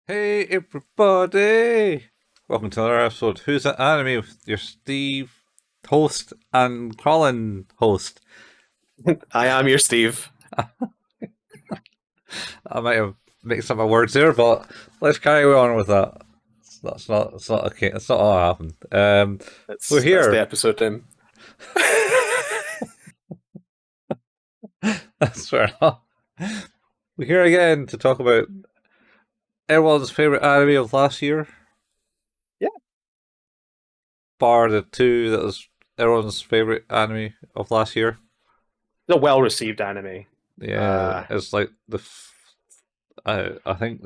Hey everybody! Welcome to another episode of Who's That Anime with your Steve host and Colin host. I am your Steve. I might have mixed up my words there, but let's carry on with that. That's not okay. That's not all that happened. We're That's the here. episode name. That's fair enough. We're here again to talk about everyone's favorite anime of last year. Yeah. Bar the two that was everyone's favorite anime of last year. It's a well-received anime. Yeah, it's like I think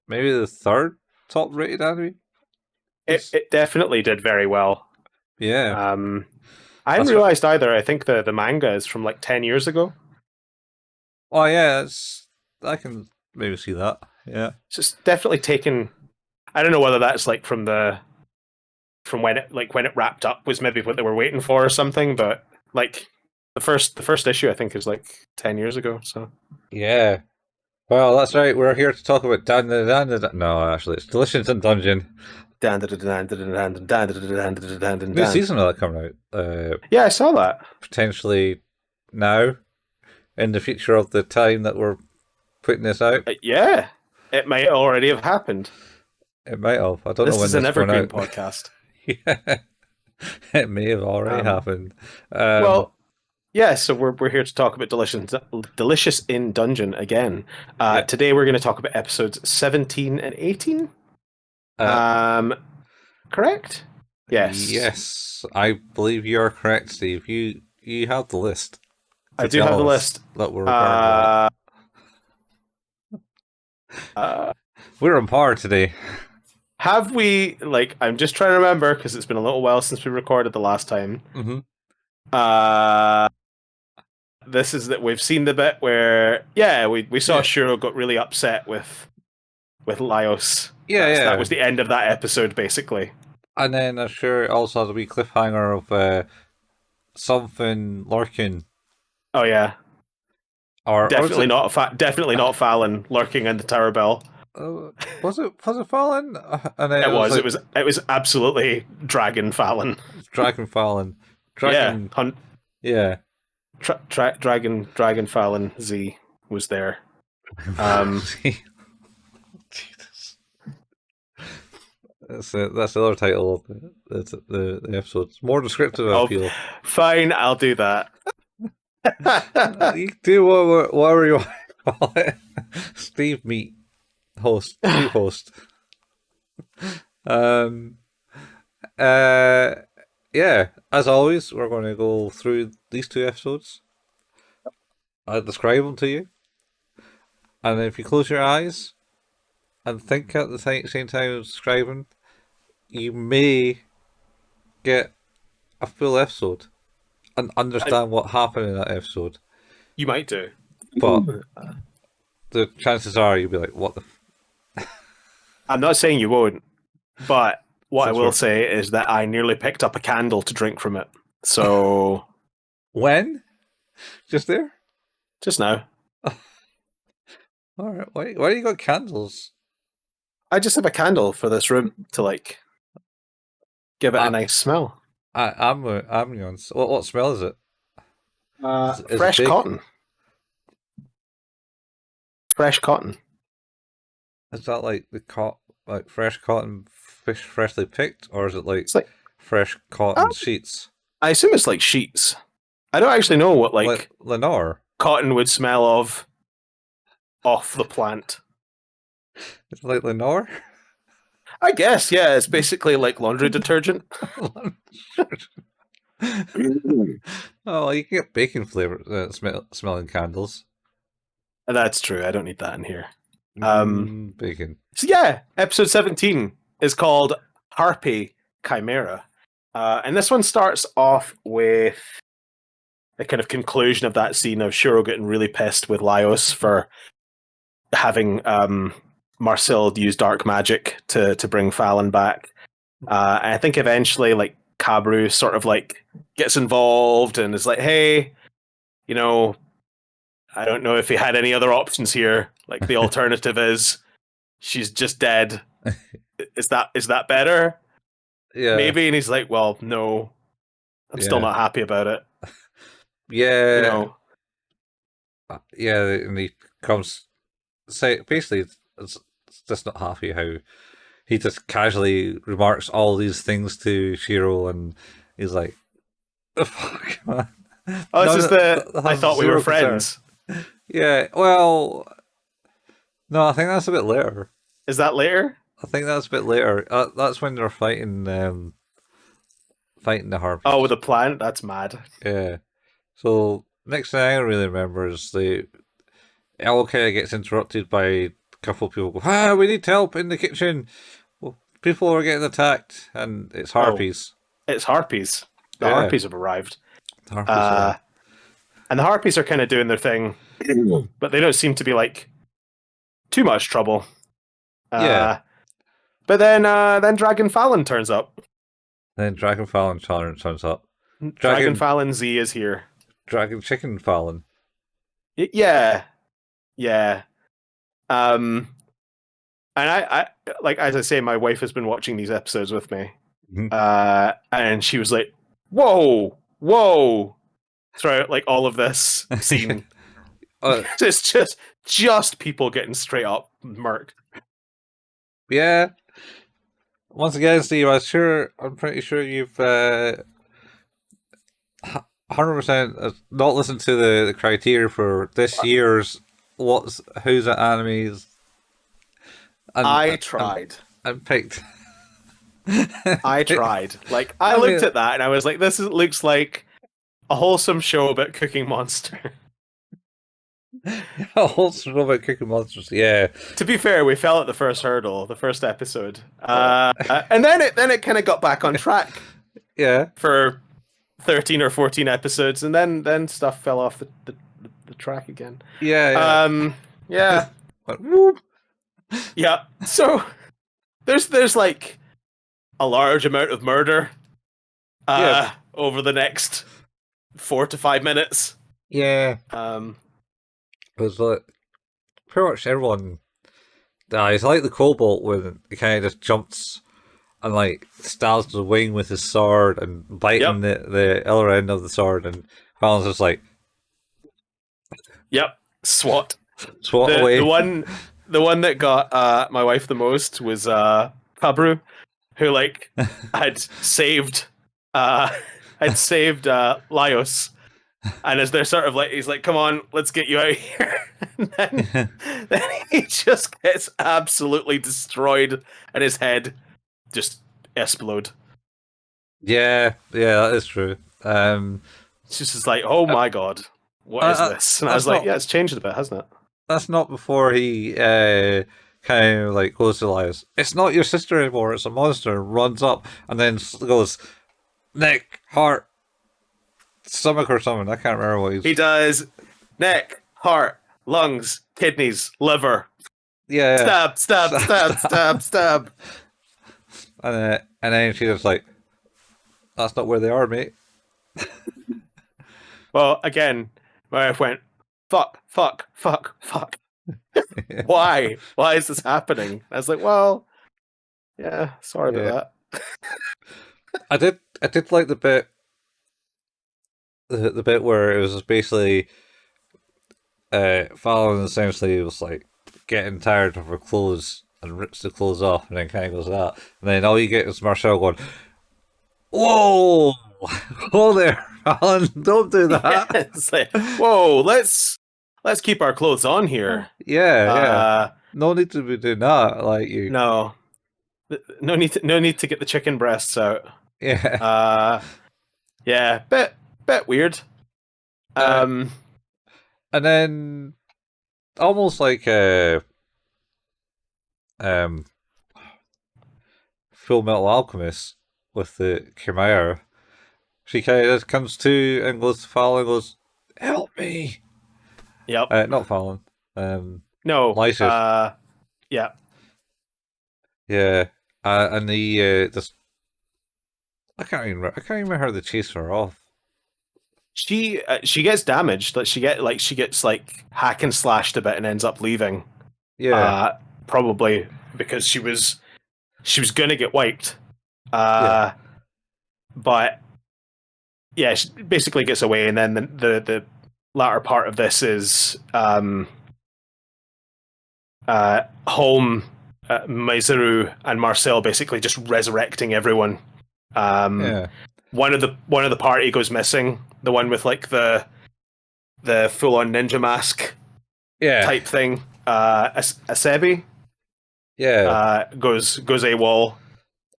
maybe the third top rated anime. It definitely did very well. Yeah, I hadn't realized either. I think the manga is from like 10 years ago. Oh yeah, I can maybe see that. Yeah, It's just definitely taken. I don't know whether that's like from when it wrapped up was maybe what they were waiting for or something, but like the first issue I think is like 10 years ago. So yeah. Well, that's right. We're here to talk about No, actually, it's Delicious in Dungeon. New season of that coming out. Yeah, I saw that. Potentially now, in the future of the time that we're putting this out. Yeah, it might already have happened. It might have. I don't know when This is an this went evergreen out. podcast. Yeah, it may have already happened. Well, yeah, so we're here to talk about Delicious in Dungeon again. Yeah. Today we're going to talk about episodes 17 and 18. Correct? Yes. Yes, I believe you are correct, Steve. You have the list. I do have the list. That we're we're on par today. Have we, I'm just trying to remember because it's been a little while since we recorded the last time. Mm-hmm. This is that we've seen the bit where, we saw Yeah. Shuro got really upset with Laios. Yeah, yeah. That was the end of that episode, basically. And then I'm sure it also has a wee cliffhanger of something lurking. Oh yeah, Or definitely not Falin lurking in the Tower Bell. Was it Falin? And then it was absolutely Dragon Falin. Dragon Falin. Dragon. Yeah, Yeah. Dragon Falin Z was there. Jesus. That's the other title of the episode. It's more descriptive, I feel. Fine, I'll do that. You do whatever you want to call it. Steve Meat host. Steve host. Yeah, as always, we're going to go through these two episodes. I'll describe them to you. And if you close your eyes and think at the same time as describing, you may get a full episode and understand what happened in that episode. You might do. But the chances are you'll be like, what the... I'm not saying you won't, but what I will say is that I nearly picked up a candle to drink from it. So... When? Just there? Just now. Alright, why do you got candles? I just have a candle for this room to, give it a nice smell. Ambience. What smell is it? Is fresh it cotton. Fresh cotton. Is that like fresh cotton fish freshly picked, or is it like fresh cotton sheets? I assume it's like sheets. I don't actually know what like Lenore cotton would smell of off the plant. It's like Lenore? I guess, yeah. It's basically like laundry detergent. Oh, you can get bacon flavor smelling candles. That's true. I don't need that in here. Bacon. So yeah, episode 17 is called Harpy Chimera. And this one starts off with a kind of conclusion of that scene of Shuro getting really pissed with Laios for having Marcel use dark magic to bring Falin back. And I think eventually Kabru sort of gets involved and is like, hey, I don't know if he had any other options here. The alternative is she's just dead. Is that better? Yeah, Maybe. And he's like, well, no, I'm still yeah, not happy about it. You yeah, know. yeah. And he comes say basically it's just not happy how he just casually remarks all these things to Shiro, and he's like, "The fuck, man." Oh, this is the. I Has thought we were zero concern. friends. Yeah, well, no, I think that's a bit later. Is that later? I think that's a bit later. That's when they're fighting the Oh, with harpies. the plant. That's mad. Yeah. So next thing I really remember is the all kind of gets interrupted by a couple of people go, ah, we need help in the kitchen. Well, people are getting attacked, and it's Oh, harpies. it's harpies. The Yeah, harpies have arrived. the harpies Uh, are. and the harpies are kind of doing their thing, but they don't seem to be like too much trouble. Yeah. Uh, but then Dragon Falin turns up. Then Dragon Fallon challenge turns up. Dragon Dragon Falin Z is here. Dragon Chicken Fallon. Yeah, yeah. Um, and I like as I say, my wife has been watching these episodes with me. And she was like, "Whoa, whoa!" Throughout like all of this scene, uh, it's just people getting straight up murked. yeah. Once again, Steve, I'm pretty sure you've 100% not listened to the criteria for this year's who's at animes and I and, tried. and picked. I tried. Like I I looked mean, at that and I was like, looks like a wholesome show about Cooking Monster." also about Cooking Monsters. Yeah, To be fair, we fell at the first hurdle, the first episode, and then it kind of got back on track yeah, for 13 or 14 episodes, and then stuff fell off the track again. yeah, Yeah, But, whoop. yeah. So there's like a large amount of murder Yeah, over the next 4 to 5 minutes. yeah. Um, Because like pretty much everyone dies. Like the Cobalt when he kind of just jumps and like stabs the wing with his sword and biting yep, the other end of the sword, and Fallon's just like yep. SWAT. swat The away. the one the one that got my wife the most was Kabru, who like had saved uh Laios, and as they're sort of like, he's like, come on, let's get you out of here. And then he just gets absolutely destroyed and his head just explode. Yeah, yeah, that is true. It's just like, oh Uh, my god, what is this? And I was that's like, not yeah, it's changed a bit, hasn't it? that's not before he kind of like goes to Elias. It's not your sister anymore. It's a monster. Runs up and then goes neck, heart, stomach, or something. I can't remember what He he's. does neck, heart, lungs, kidneys, liver. Yeah, Stab, stab, stab, yeah. stab, stab. And then she's just like, "That's not where they are, mate." Well, again, my wife went, fuck, fuck, fuck, fuck. Why? Why is this happening? I was like, well, yeah, sorry Yeah, about that. I did like the bit where it was basically Fallon essentially was like getting tired of her clothes and rips the clothes off and then kind of goes that, and then all you get is Marcel going, "Whoa, hold there, Fallon, don't do Yeah, that." it's like, whoa, let's keep our clothes on here. Yeah, yeah, Uh, no need to be doing that. Like you, no, no need to get the chicken breasts out. yeah, Uh, yeah, bit weird. uh, Um, and then almost like um Full Metal Alchemist with the Chimera. She kind of just comes to and goes to Fallon and goes, "Help me!" yep. Not Fallon. Um, No. Lysis. Yeah. Yeah. And the just I can't even remember how they chase her off. She gets damaged. Like she gets like hack and slashed a bit and ends up leaving. Yeah. Uh, probably because she was going to get wiped. Yeah. But yeah, she basically gets away, and then the latter part of this is Holm, Maizuru, and Marcel basically just resurrecting everyone. Yeah. One of the party goes missing. The one with like the full on ninja mask Yeah. type thing. Asebi Yeah. goes AWOL.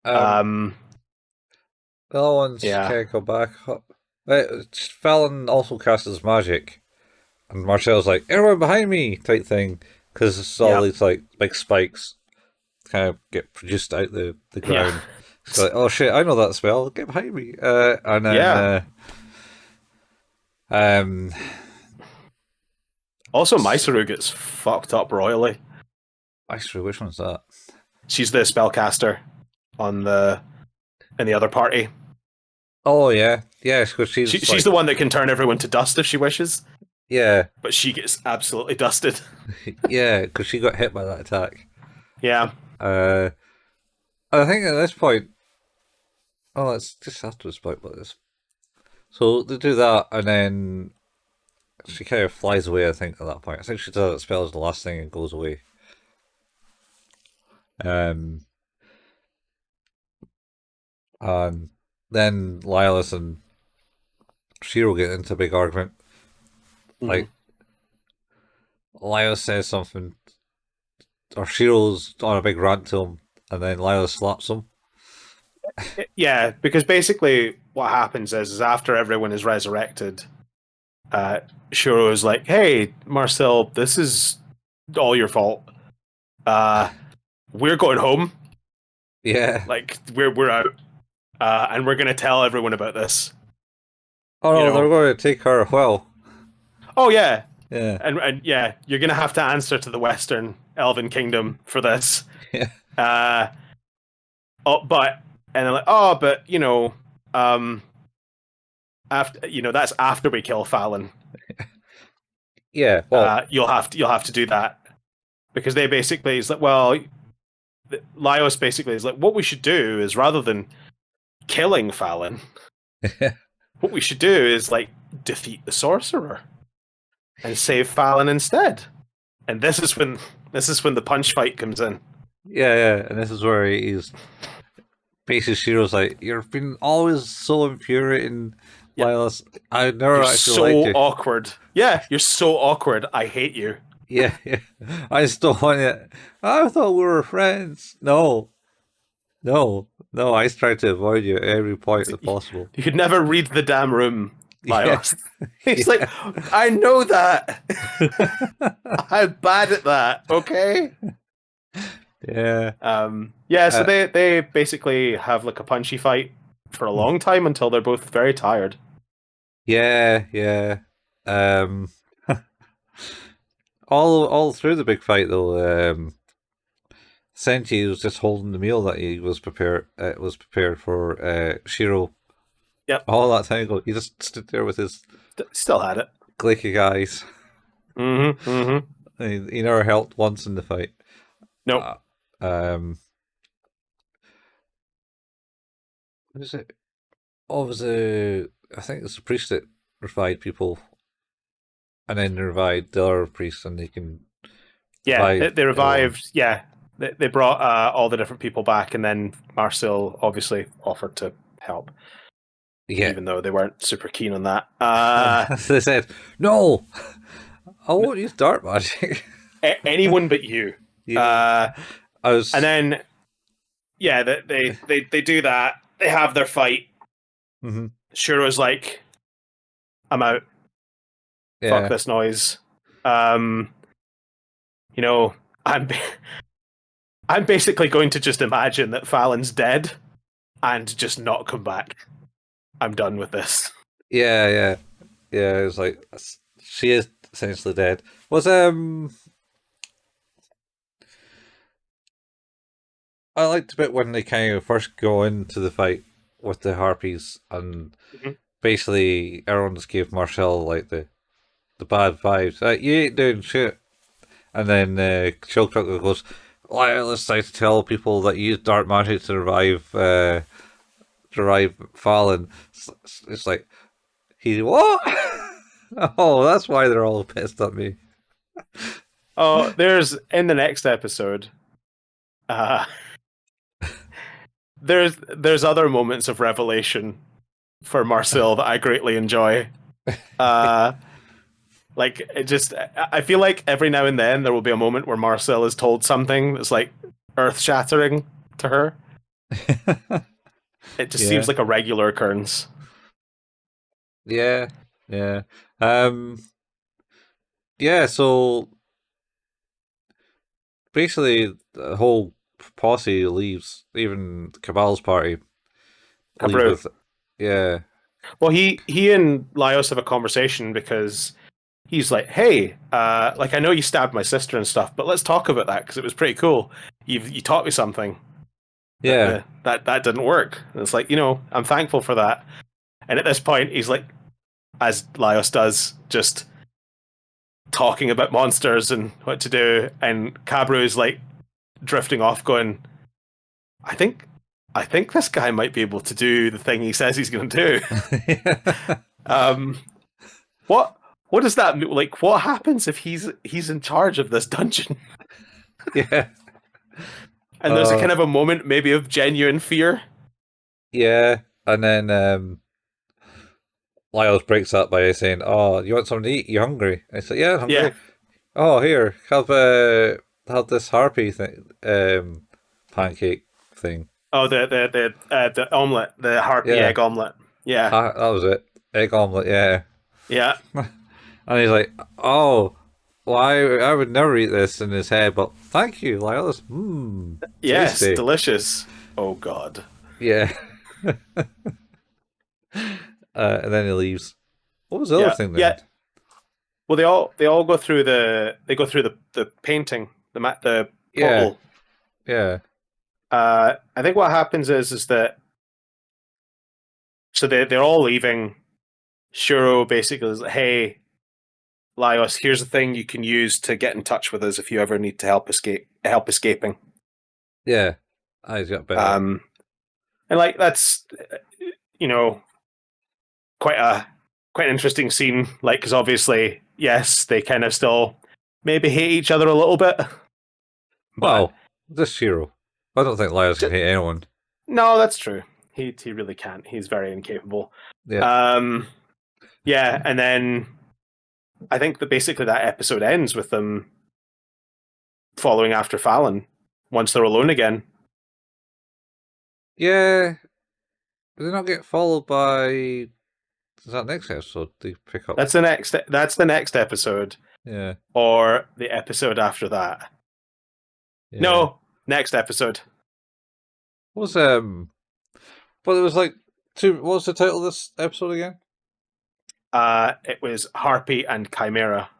Um, the other ones Yeah, can't go back. Falin also casts his magic, and Marcel's like, "Everyone behind me!" type thing, because it's all yeah, these like big spikes kind of get produced out the yeah, ground. It's like, "Oh shit, I know that spell. Get behind me!" And then yeah. um, Also, Maizuru gets fucked up royally. actually, which one's that? She's the spellcaster on the in the other party. Oh yeah, yeah, because she's She's like, the one that can turn everyone to dust if she wishes, yeah, but she gets absolutely dusted. yeah, because she got hit by that attack. Yeah, Uh, I think at this point, oh, it's just after this point, but this. So they do that, and then she kind of flies away. I think at that point, I think she does that spell as the last thing and goes away. Um, and then Lilas and Shiro get into a big argument. mm-hmm. Like Lilas says something, or Shiro's on a big rant to him, and then Lilas slaps him. Yeah, because basically what happens is after everyone is resurrected, Shuro is like, "Hey, Marcel, this is all your fault. Uh, we're going home. Yeah. Like we're out, and we're gonna tell everyone about this. Oh You no, they're know? going to take her. Well, Oh yeah, yeah, and yeah, you're gonna have to answer to the Western Elven Kingdom for this. yeah, Uh, but and they're like, oh, but after that's after we kill Falin. yeah. Well, You'll have to do that because they basically is like, well, Laios basically is like, what we should do is rather than killing Falin, what we should do is like defeat the sorcerer and save Falin instead. And this is when the punch fight comes in. yeah, yeah. And this is where he's basically Shiro's like, "You've been always so infuriating, Yep. Lilas. I never You're actually so liked you." awkward. Yeah, you're so awkward. I hate you. Yeah, yeah. I still want it. I thought we were friends. No, no, no. I tried to avoid you at every point as possible. You could never read the damn room, Yeah, Laios. He's yeah. like, I know that. I'm bad at that. Okay. Yeah. Yeah. So Uh, they basically have like a punchy fight for a long time until they're both very tired. yeah, yeah. Um, all through the big fight though, Senji was just holding the meal that he was prepared for Shiro Yep. all that time ago. He just stood there with his Still had it. glaky eyes. Mm-hmm. Mm-hmm. He never helped once in the fight. Nope. Um, what is it? Oh, it was I think it's a priest that revived people, and then revived the other priests, and they can Yeah, revive they everyone. revived. Yeah, they brought all the different people back, and then Marcel obviously offered to help, Yeah, even though they weren't super keen on that. they said no. I won't use dark magic. Anyone but you. Yeah, I was. And then, yeah, they do that. They have their fight. Mhm. Shuro's like, I'm out. Yeah, Fuck this noise. Um, you know, I'm I'm basically going to just imagine that Falin's dead and just not come back. I'm done with this. yeah, yeah, yeah. It was like she is essentially dead. Was I liked a bit when they kind of first go into the fight with the harpies, and Mhm. basically everyone just gave Marcel like the bad vibes. You ain't doing shit. And then Chilcrook goes, Laios tries to tell people that use dark magic to revive Falin. It's like he what? Oh, that's why they're all pissed at me. Oh, there's in the next episode. Uh, there's other moments of revelation for Marcel that I greatly enjoy. Uh, like it just, I feel like every now and then there will be a moment where Marcel is told something that's like earth shattering to her. It just Yeah, seems like a regular occurrence. yeah, yeah. Um, yeah. So basically, the whole posse leaves. Even Cabal's party leave Cabrew. with. Yeah, Well, he and Laios have a conversation because he's like, "Hey, like I know you stabbed my sister and stuff, but let's talk about that because it was pretty cool. You taught me something that yeah, that didn't work." And it's like, I'm thankful for that. And at this point, he's like, as Laios does, just talking about monsters and what to do, and Cabru is like drifting off, going, "I think, I think this guy might be able to do the thing he says he's going to do." Um, what what does that mean? Like? What happens if he's in charge of this dungeon? yeah. And there's a kind of a moment, maybe, of genuine fear. Yeah, and then Lyles breaks up by saying, "Oh, you want something to eat? You hungry?" And he's like, "Yeah, I'm Yeah. hungry." Oh, here, have this harpy thing, pancake thing. Oh, the omelet, the harpy Yeah, egg omelet. Yeah. that was it. Egg omelet. Yeah, Yeah. and he's like, "Oh, well, I would never eat this," in his head, but thank you, Lyles. Mmm, Yes. tasty. Delicious. Oh God. Yeah, and then he leaves. What was the other Yeah. thing then? Yeah. Well, they all go through the painting, the Yeah, portal. yeah, I think what happens is that, so they're all leaving. Shuro basically is like, "Hey, Laios, here's a thing you can use to get in touch with us if you ever need to help escaping." yeah. I got better. Um, and like that's you know quite a quite an interesting scene. Like, because obviously, yes, they kind of still maybe hate each other a little bit, but Well, this Shiro. I don't think Lyles can just, hate anyone. no, that's true. He really can't. He's very incapable. Yeah. Um, yeah, and then I think that basically that episode ends with them following after Falin once they're alone again. Yeah. Did they not get followed by. Is that next episode? They pick up. That's the next episode, Yeah. or the episode after that. Yeah. No, next episode. What was but it was like two. What was the title of this episode again? It was Harpy and Chimera.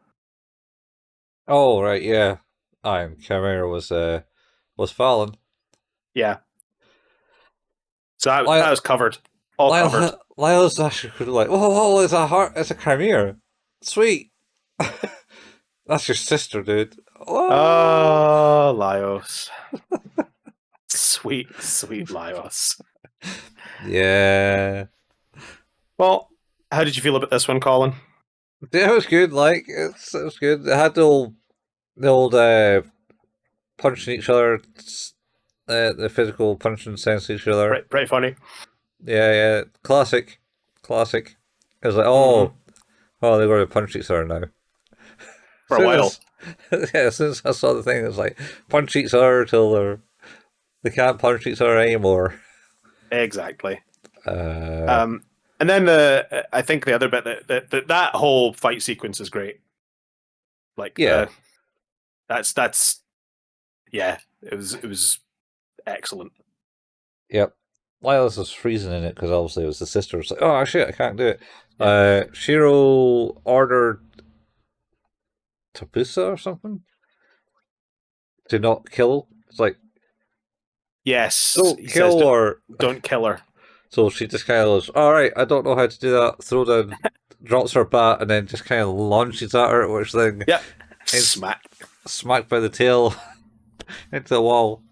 Oh right, yeah. Chimera was Fallen. Yeah, so that Lyle was covered, all covered. Lyle's actually could like, whoa, it's a heart, it's a Chimera. Sweet. That's your sister, dude. Oh. Oh, Laios, sweet, sweet Laios. Yeah. Well, how did you feel about this one, Colin? Yeah, it was good. Like it was good. It had the old punching each other, the physical punching sense each other. Pretty funny. Yeah, yeah, classic. It was like, Mm-hmm. oh, they're going to punch each other now. For a while. Yeah, since I saw the thing, it's like punch each other till they can't punch each other anymore. Exactly. Uh, And then I think the other bit that whole fight sequence is great. Like yeah, that's yeah, it was excellent. yep. Lilas was freezing in it because obviously it was the sister. It's like, oh shit, I can't do it. Yeah. Shiro ordered Tapusa or something to not kill. It's like, Yes, don't he says, kill her. don't kill her. So she just kind of goes, all right, I don't know how to do that. Throw down, drops her bat, and then just kind of launches at her, which then Yeah, is smack. smacked by the tail. into the wall.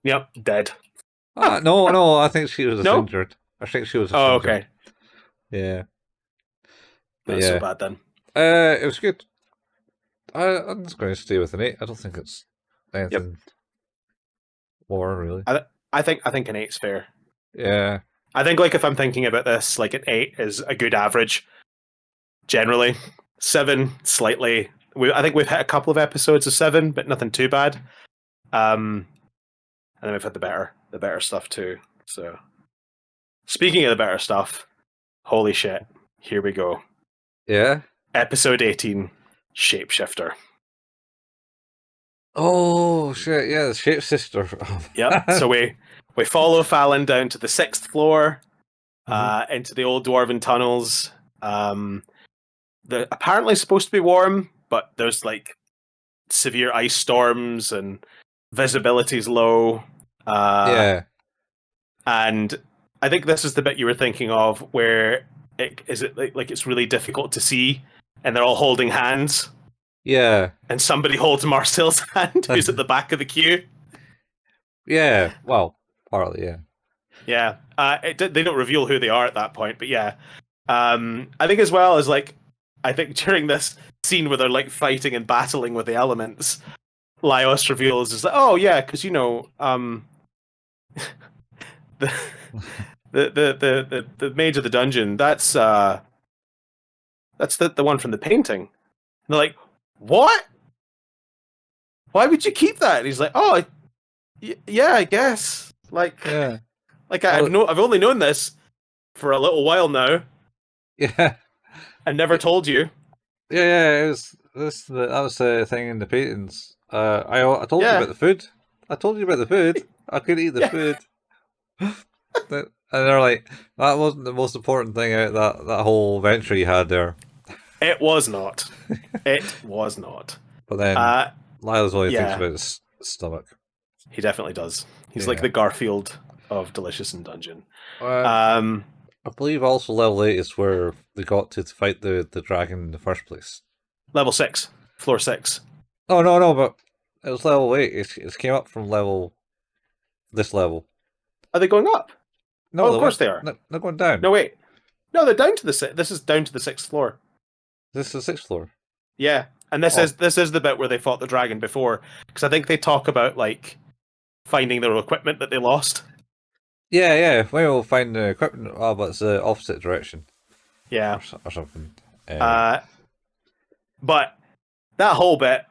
Yep, dead. No, no, I think she was just No? injured. I think she was just Oh, injured. okay. Yeah, but Not so yeah, bad then. it was good. I'm just going to stay with an 8. I don't think it's Yep. anything more really. I think an eight's fair. Yeah, I think like if I'm thinking about this, like an 8 is a good average. Generally, 7 slightly. I think we've hit a couple of episodes of 7, but nothing too bad. And then we've had the better stuff too. So, speaking of the better stuff, holy shit, here we go. yeah. Episode 18, Shapeshifter. Oh shit! Yeah, the shapeshifter. Yep. So we follow Falin down to the 6th floor, Mhm. into the old dwarven tunnels. They're apparently supposed to be warm, but there's like severe ice storms and visibility's low. Yeah, And I think this is the bit you were thinking of, where it like it's really difficult to see, and they're all holding hands, yeah, and somebody holds Marcel's hand, who's at the back of the queue. yeah. Well, partly, yeah. Yeah, they don't reveal who they are at that point, but yeah, I think as well as like, I think during this scene where they're like fighting and battling with the elements, Laios reveals is like, oh yeah, because the, the mage of the dungeon, that's the one from the painting. And they're like, what? Why would you keep that? And he's like, oh, yeah, I guess. Yeah. Like Well, I've only known this for a little while now, yeah, and never told you. yeah. It was that was the thing in the paintings. I told you Yeah, about the food. I told you about the food. I could eat the yeah. food. And they're like, that wasn't the most important thing out that whole venture you had there. It was not. It was not. But then Uh, Lila's only thinks yeah, about his stomach. he definitely does. He's like Yeah. the Garfield of Delicious in Dungeon. Um, Um, I believe also level 8 is where they got to fight the dragon in the first place. Level 6, floor 6. Oh no, no, but it was level 8. It came up from this level. Are they going up? No, Oh, they of course went. they are. No, they're going down. No, wait. No, they're down to the sixth. This is down to the 6th floor. This is the 6th floor. Yeah, and this Oh, is the bit where they fought the dragon before, because I think they talk about like finding their equipment that they lost. yeah, yeah. We will find the equipment. Oh, but it's the opposite direction Yeah, or something. uh, but that whole bit,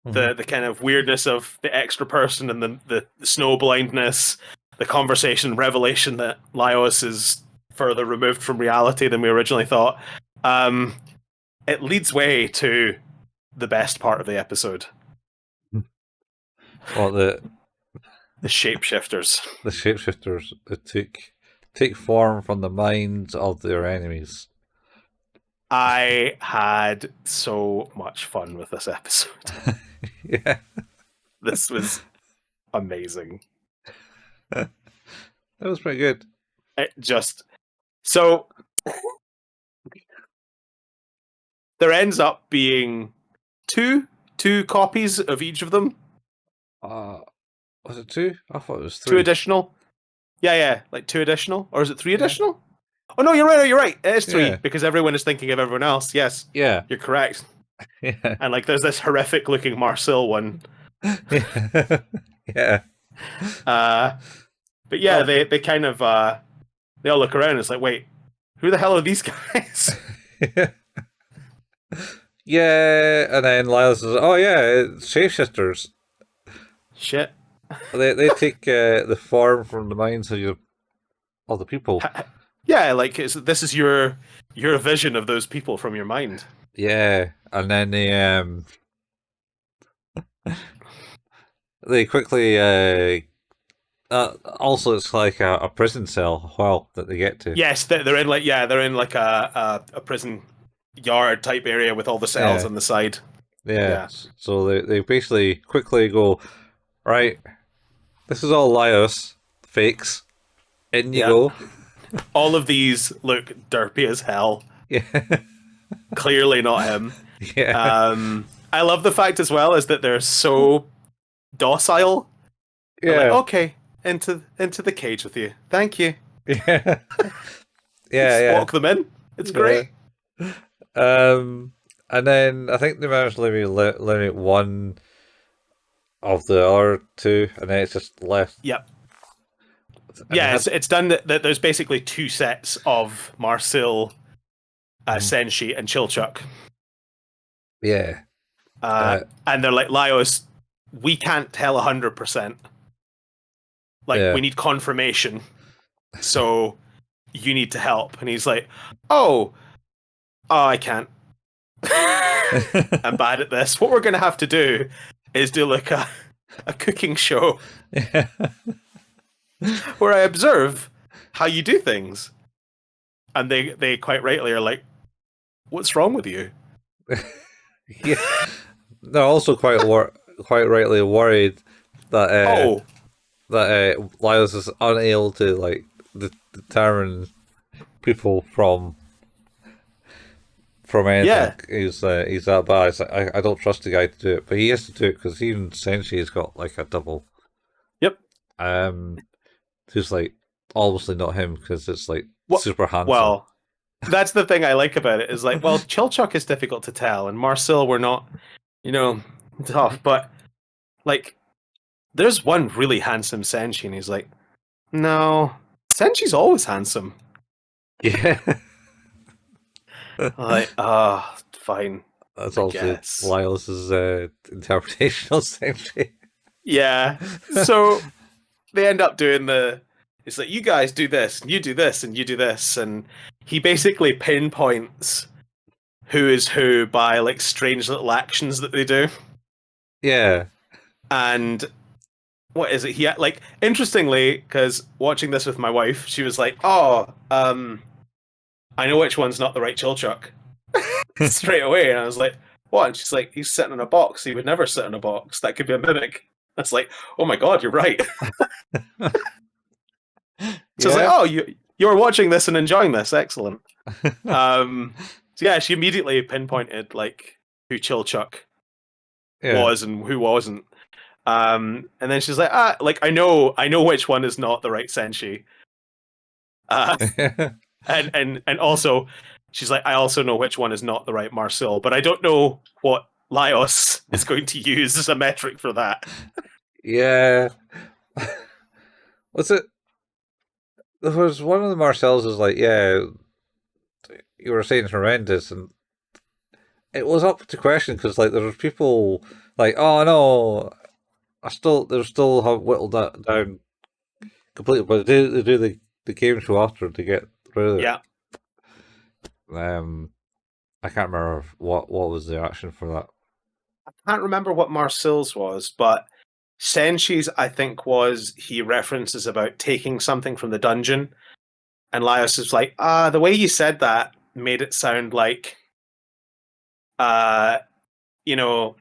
Mhm. the kind of weirdness of the extra person and the snow blindness, the conversation revelation that Laios is further removed from reality than we originally thought. Um, it leads way to the best part of the episode: Well, the shapeshifters. the shapeshifters take form from the minds of their enemies. I had so much fun with this episode. Yeah, This was amazing. that was pretty good. It just so there ends up being two copies of each of them, Uh, was it 2? I thought it was two 3. additional. Yeah, like two additional, or is it three Yeah, additional? Oh no, you're right. You're right. It is three yeah, because everyone is thinking of everyone else. Yes, yeah, you're correct. yeah, And like, there's this horrific looking Marcel one. yeah. Yeah. Uh, but yeah, Well, they kind of they all look around. And it's like, wait, who the hell are these guys? yeah, and then Lyle says, "Oh yeah, it's shapeshifters. Shit. They take the form from the minds of the people." Yeah, like this is your vision of those people from your mind. Yeah, and then they quickly also it's like a prison cell. Well, that they get to. Yes, they're in like they're in like a prison yard type area with all the cells Yeah, on the side. yeah. Yeah, So they basically quickly go, right. This is all Laios fakes. In you yeah. go. All of these look derpy as hell. Yeah, Clearly not him. yeah, I love the fact as well is that they're so docile. They're like, Yeah, okay, into the cage with you. Thank you. yeah, Just yeah, walk them in. It's yeah. great. And then I think they managed to eliminate one of the other two, and then it's just left. Yep. And they Yeah, had, it's done that there's basically two sets of Marcel, mhm, Senshi, and Chilchuk. yeah, Uh, uh, and they're like, Laios, we can't tell 100%. Like, yeah, we need confirmation. So you need to help. And he's like, oh, I can't. I'm bad at this. What we're going to have to do is do like a cooking show yeah, where I observe how you do things. And they quite rightly are like, what's wrong with you? yeah. They're also quite rightly worried that Oh, Lyles is unable to like determine people from anything. yeah. He's that bad. It's like, I don't trust the guy to do it, but he has to do it because even Sensei's got like a double. Yep. Um, who's like obviously not him because it's like What? super handsome. Well, that's the thing I like about it is like, well, Chilchuk is difficult to tell, and Marcel we're not, you know, tough. But like, there's one really handsome Senshi, and he's like, no, Senshi's always handsome. Yeah, I'm like, fine, that's I obviously guess. Lyle's interpretation of Sensei. Yeah. So they end up doing the. It's like you guys do this, and you do this, and you do this, and he basically pinpoints who is who by like strange little actions that they do. Yeah, And what is it? He like interestingly, because watching this with my wife, she was like, "Oh, I know which one's not the right Chilchuk." Straight away, and I was like, "What?" And she's like, "He's sitting in a box. He would never sit in a box. That could be a mimic." That's like, "Oh my god, you're right." So I was like, yeah, "Oh, you were watching this and enjoying this. Excellent." Um, so yeah, she immediately pinpointed like who Chilchuk yeah. was and who wasn't. And then she's like, like I know which one is not the right Senshi. Uh, and also, she's like, I also know which one is not the right Marcel, but I don't know what Laios is going to use as a metric for that. Yeah. Was it? There was one of the Marcells is like, yeah, you were saying it's horrendous, and it was up to question because like there was people like, oh no, they still have whittled that down completely, but they do the game show after to get rid of Yeah, it. I can't remember what was the action for that. I can't remember what Marcel's was, but Senshi's I think was he references about taking something from the dungeon, and Laios is like, the way you said that made it sound like, uh, you know,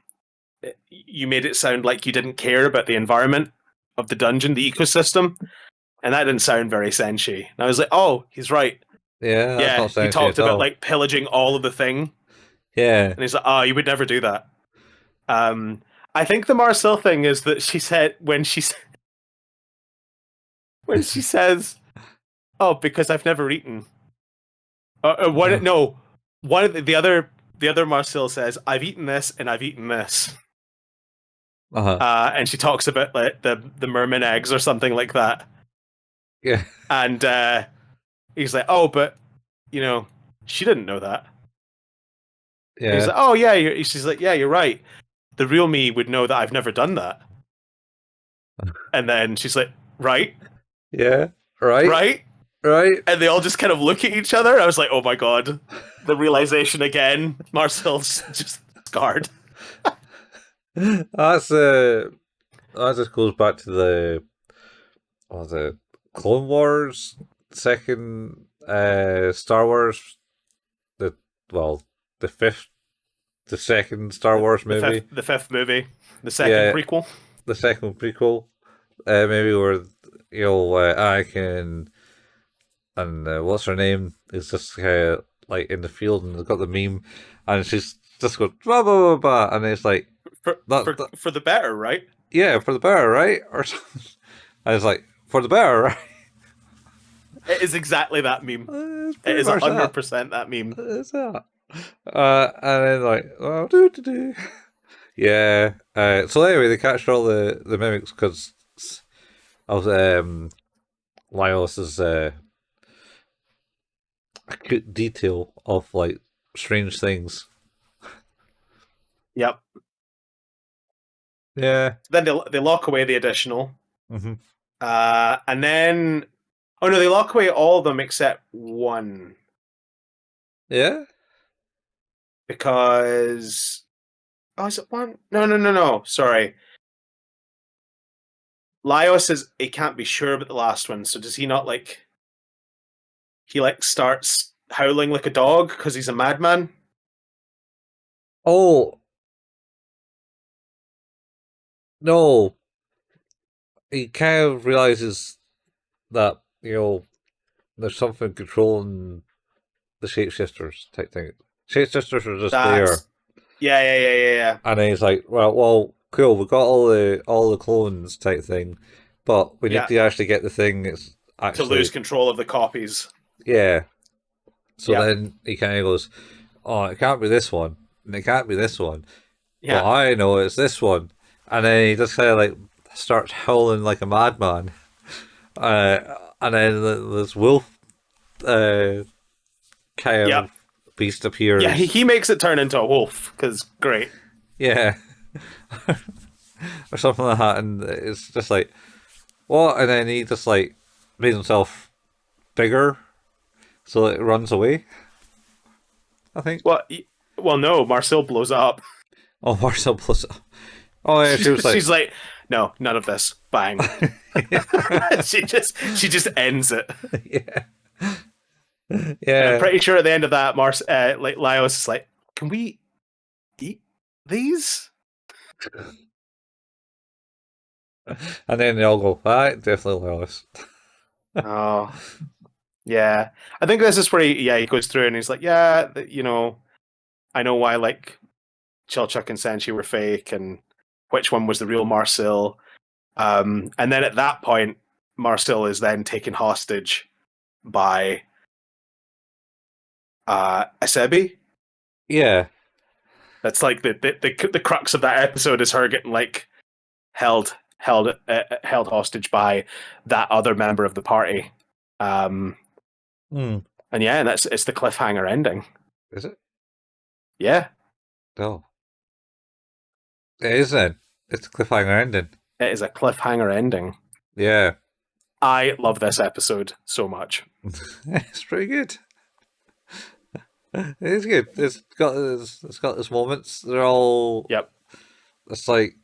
you made it sound like you didn't care about the environment of the dungeon, the ecosystem, and that didn't sound very Senshi. And I was like, oh, he's right. Yeah, that's Yeah, not he Senshi talked at about all. like pillaging all of the thing, Yeah, and he's like, oh, you would never do that. Um, I think the Marcel thing is that she said when she says, "Oh, because I've never eaten." What? uh, No, one of the other Marcel says, "I've eaten this and I've eaten this," uh-huh. and she talks about like the merman eggs or something like that, Yeah, and he's like, "Oh, but you know, she didn't know that." And he's yeah, like, "Oh yeah," she's like, "Yeah, you're right. The real me would know that I've never done that." And then she's like, "Right, yeah. Right, right," right. and they all just kind of look at each other. I was like, "Oh my god." The realization again, Marcel's just scarred. That's that just goes back to the Clone Wars second Star Wars the well the fifth the second Star Wars movie, The fifth movie, the second yeah, prequel. the second prequel, maybe where Anakin and what's her name is just like in the field and they've got the meme and she's just going blah blah blah blah and it's like For that for the better, right? yeah, for the better, right? Or something. I was like, for the better, right? It is exactly that meme. It's It pretty is much that. 100% that meme. It's that. And then like, oh, do. Yeah. So anyway, they captured all the mimics because of Lyos's acute detail of like strange things. Yep. Yeah. Then they lock away the additional. Hmm. And then, oh no, they lock away all of them except one Yeah. because oh, is it one? No. Sorry, Lio says he can't be sure about the last one. So does he not like he like starts howling like a dog because he's a madman? Oh no, he kind of realizes that there's something controlling the shapeshifters type thing. Shapeshifters are just there, That's yeah. and then he's like, well, cool, we got all the clones type thing, but we need Yeah, to actually get the thing that's to lose actually control of the copies. yeah. So Yeah, then he kind of goes, oh, it can't be this one, and it can't be this one, but yeah, I know it's this one, and then he just kind of like starts howling like a madman, and then this wolf kind yeah, of beast yeah. He, appears. he makes it turn into a wolf because great. Yeah, or something like that, and it's just like what? And then he just like made himself bigger, so it runs away. I think. Well, well, no. Marcel blows up. Oh, Marcel plus. Oh yeah, she was like, She's like, no, none of this. Bang. she just ends it. yeah, And I'm yeah, pretty sure at the end of that, like Laios is like, can we eat these? and then they all go, right, definitely Lois. Oh, yeah. I think this is where he goes through and he's like, yeah, I know why like Chelchuk and Senshi were fake and which one was the real Marcel. And then at that point, Marcel is then taken hostage by Asebi. Yeah, That's like the crux of that episode is her getting like held hostage by that other member of the party. Um, hmm. and yeah, and it's the cliffhanger ending. Is it? Yeah, No, it is then. It's a cliffhanger ending. it is a cliffhanger ending. Yeah, I love this episode so much. it's pretty good. It's good. It's got its moments. They're all. Yep. It's like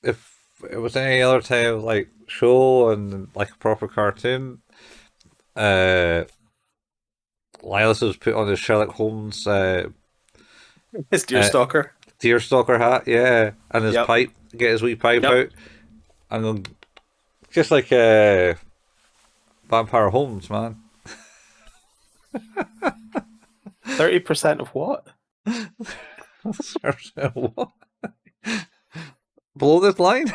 if it was any other type of like show and like a proper cartoon, uh, Linus was put on his Sherlock Holmes It's uh, Deerstalker. deerstalker hat, yeah, and his Yep. pipe, get his wee pipe Yep. out, and then just like Vampire Holmes, man. 30% of what? What? Below this line?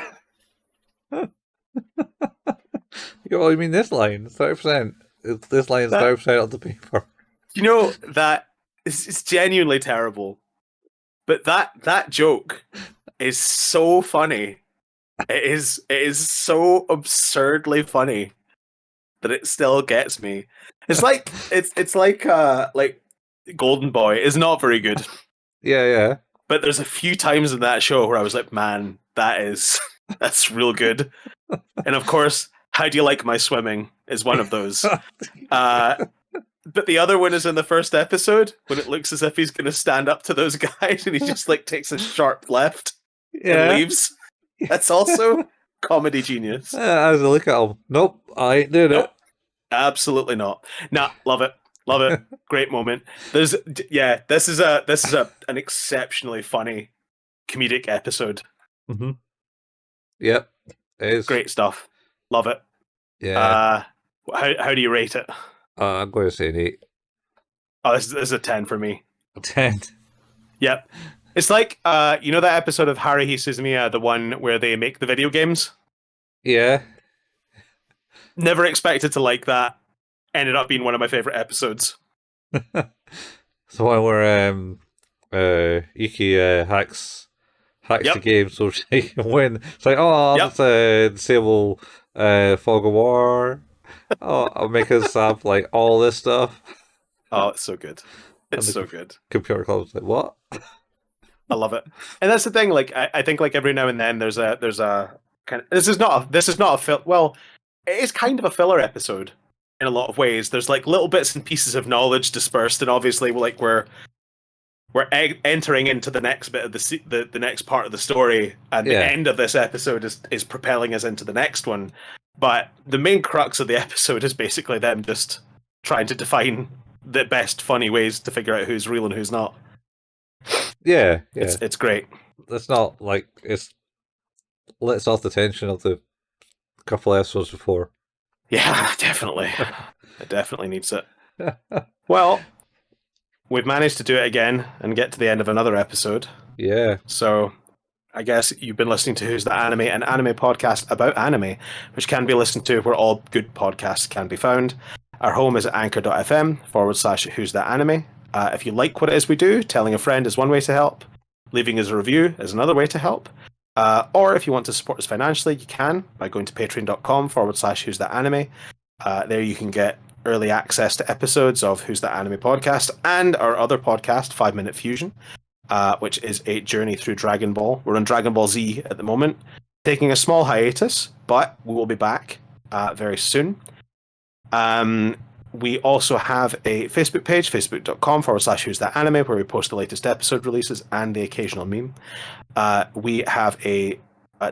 You mean this line? 30%. This line is That 30% of the paper. that it's genuinely terrible. But that joke is so funny. It is so absurdly funny that it still gets me. It's like Golden Boy is not very good. Yeah. But there's a few times in that show where I was like, man, that's real good. And of course, How Do You Like My Swimming is one of those. Uh, but the other one is in the first episode when it looks as if he's going to stand up to those guys and he just like takes a sharp left and Yeah. leaves. That's also comedy genius. As I look at him, nope, I ain't doing Nope, it. absolutely not. Nah, love it. Love it. Great moment. This is an exceptionally funny comedic episode. Mm-hmm. Yep, it is. Great stuff. Love it. Yeah, Uh, how do you rate it? I'm going to say an 8. Oh, this is a 10 for me. A 10. Yep. It's like you know that episode of Haruhi Suzumiya, the one where they make the video games? Yeah. Never expected to like that. Ended up being one of my favorite episodes. So one where Yuki hacks the Yep. game so she can win. It's like, oh, I'll Yep. just disable Fog of War. Oh, I'll make us have like all this stuff. Oh, it's so good. And It's the so good. computer club's like, what? I love it. And that's the thing, like I think like every now and then there's a kind of this is not a well, it is kind of a filler episode in a lot of ways. There's like little bits and pieces of knowledge dispersed, and obviously like we're entering into the next bit of the next part of the story, and the Yeah. end of this episode is propelling us into the next one. But the main crux of the episode is basically them just trying to define the best funny ways to figure out who's real and who's not. Yeah, yeah. It's great. It's not like it's lets off the tension of the couple episodes before. Yeah, definitely. It definitely needs it. Well, we've managed to do it again and get to the end of another episode. Yeah. So I guess you've been listening to Who's the Anime, an anime podcast about anime, which can be listened to where all good podcasts can be found. Our home is at anchor.fm/Who's the Anime. If you like what it is we do, telling a friend is one way to help. Leaving us a review is another way to help. Or if you want to support us financially, you can by going to patreon.com/Who's the Anime. There you can get early access to episodes of Who's the Anime podcast and our other podcast, 5 Minute Fusion, which is a journey through Dragon Ball. We're on Dragon Ball Z at the moment, taking a small hiatus, but we will be back very soon. We also have a Facebook page, facebook.com/Who's That Anime, where we post the latest episode releases and the occasional meme. We have a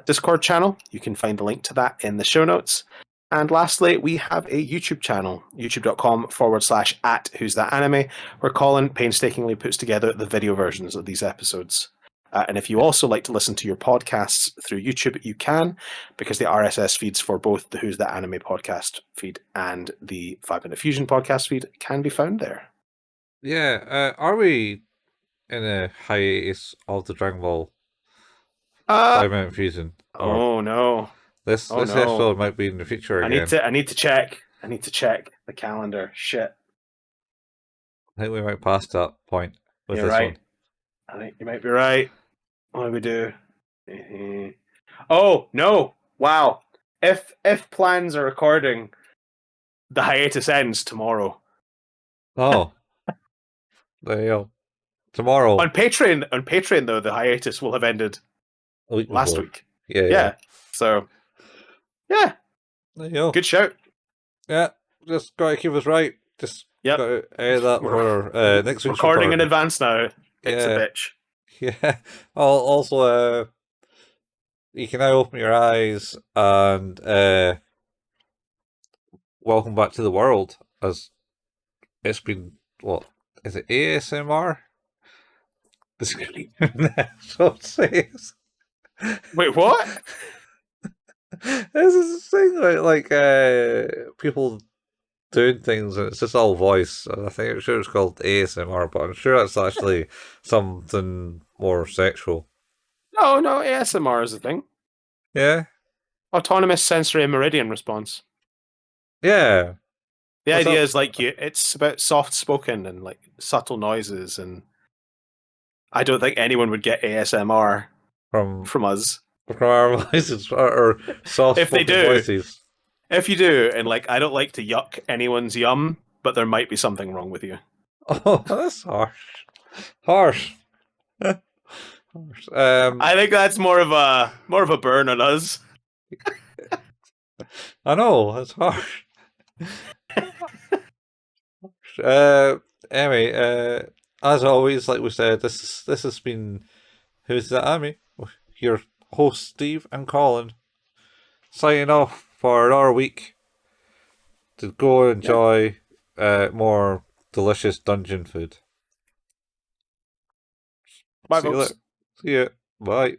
Discord channel. You can find the link to that in the show notes. And lastly, we have a YouTube channel, youtube.com/Who's That Anime, where Colin painstakingly puts together the video versions of these episodes. And if you also like to listen to your podcasts through YouTube, you can, because the RSS feeds for both the Who's That Anime podcast feed and the 5 Minute Fusion podcast feed can be found there. Yeah. Are we in a hiatus of the Dragon Ball Uh, 5 Minute Fusion? Or oh no. this Oh this no. episode might be in the future again. I need to check. I need to check the calendar. Shit. I think we might pass that point with You're this right. one. I think you might be right. What do we do? Oh no! Wow. If plans are according, the hiatus ends tomorrow. Oh, there you go. Tomorrow, On Patreon though, the hiatus will have ended a week last before. week. Yeah. Yeah. So yeah, There you go. good shout. Yeah, just gotta keep us right. Just Yep. gotta edit that We're- for next week's Recording in recording. advance now. It's a Yeah. bitch. Yeah. Also, you can now open your eyes and welcome back to the world. As it's been, what is it? ASMR. The screen episode says. Wait, what? This is a thing like people doing things and it's just all voice. And I think I'm sure it's called ASMR, but I'm sure that's actually something more sexual. No, ASMR is a thing. Yeah, Autonomous sensory meridian response. yeah. The What's idea up? is like it's about soft spoken and like subtle noises, and I don't think anyone would get ASMR From from us. our voices or soft If they spoken do. voices. If you do, and like I don't like to yuck anyone's yum, but there might be something wrong with you. Oh, that's harsh. Harsh. Harsh. I think that's more of a burn on us. I know that's harsh. Anyway, as always, like we said, this has been Who's the Army? Your host Steve and Colin signing off for another week to go enjoy more delicious dungeon food. Bye, See you folks. later. See ya. Bye.